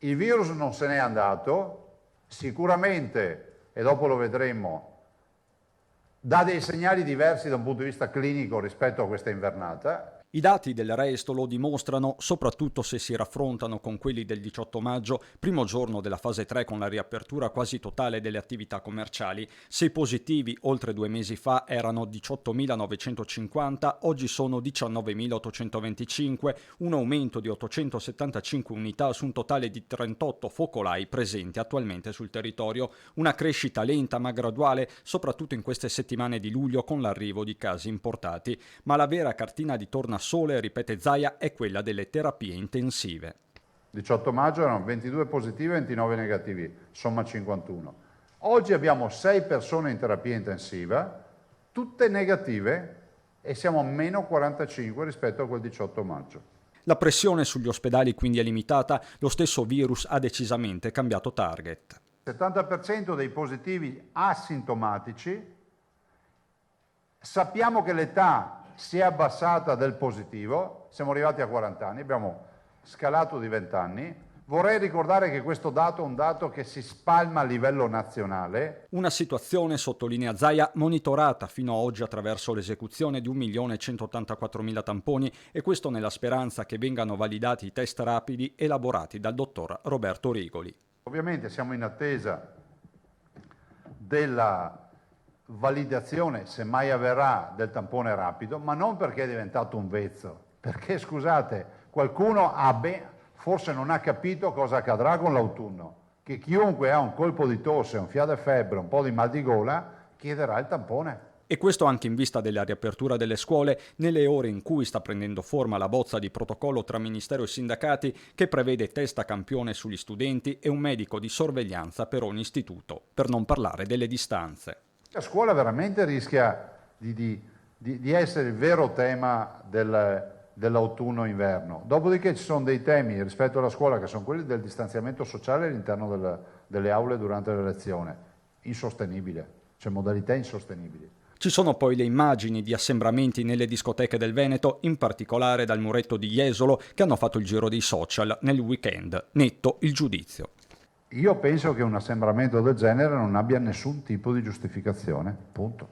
Il virus non se n'è andato, sicuramente, e dopo lo vedremo, dà dei segnali diversi da un punto di vista clinico rispetto a questa invernata. I dati del resto lo dimostrano, soprattutto se si raffrontano con quelli del 18 maggio, primo giorno della fase 3 con la riapertura quasi totale delle attività commerciali. Se i positivi oltre 2 mesi fa erano 18.950, oggi sono 19.825, un aumento di 875 unità su un totale di 38 focolai presenti attualmente sul territorio. Una crescita lenta ma graduale, soprattutto in queste settimane di luglio con l'arrivo di casi importati. Ma la vera cartina di tornasole, ripete Zaia, è quella delle terapie intensive. 18 maggio erano 22 positivi e 29 negativi, somma 51. Oggi abbiamo 6 persone in terapia intensiva, tutte negative, e siamo a meno 45 rispetto a quel 18 maggio. La pressione sugli ospedali quindi è limitata, lo stesso virus ha decisamente cambiato target. Il 70% dei positivi asintomatici, sappiamo che l'età si è abbassata del positivo, siamo arrivati a 40 anni, abbiamo scalato di 20 anni. Vorrei ricordare che questo dato è un dato che si spalma a livello nazionale. Una situazione, sottolinea Zaia, monitorata fino ad oggi attraverso l'esecuzione di 1.184.000 tamponi, e questo nella speranza che vengano validati i test rapidi elaborati dal dottor Roberto Rigoli. Ovviamente siamo in attesa della validazione, se mai avverrà, del tampone rapido, ma non perché è diventato un vezzo, perché, scusate, qualcuno forse non ha capito cosa accadrà con l'autunno, che chiunque ha un colpo di tosse, un fiato e febbre, un po' di mal di gola, chiederà il tampone. E questo anche in vista della riapertura delle scuole, nelle ore in cui sta prendendo forma la bozza di protocollo tra Ministero e sindacati che prevede test a campione sugli studenti e un medico di sorveglianza per ogni istituto, per non parlare delle distanze. La scuola veramente rischia di essere il vero tema dell'autunno-inverno. Dopodiché ci sono dei temi rispetto alla scuola che sono quelli del distanziamento sociale all'interno delle aule durante la lezione. Insostenibile, cioè modalità insostenibili. Ci sono poi le immagini di assembramenti nelle discoteche del Veneto, in particolare dal muretto di Jesolo, che hanno fatto il giro dei social nel weekend. Netto il giudizio. Io penso che un assembramento del genere non abbia nessun tipo di giustificazione, punto.